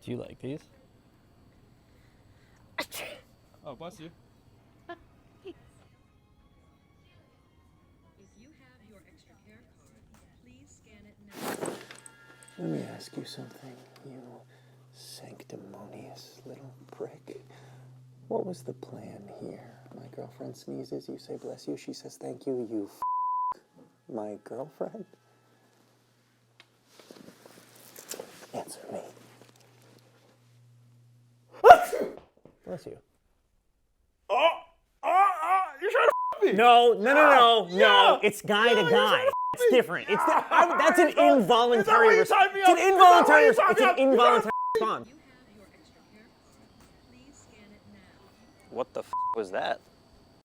Do you like these? Oh, bless you. If you have your extra care card, please scan it now. Let me ask you something, you sanctimonious little prick. What was the plan here? My girlfriend sneezes, you say bless you, she says thank you, you my girlfriend? Answer me. Bless you. You're trying to me. No, it's guy to guy. It's different. That's an involuntary response. It's an involuntary response. You have your extra care card, please scan it now. What the was that?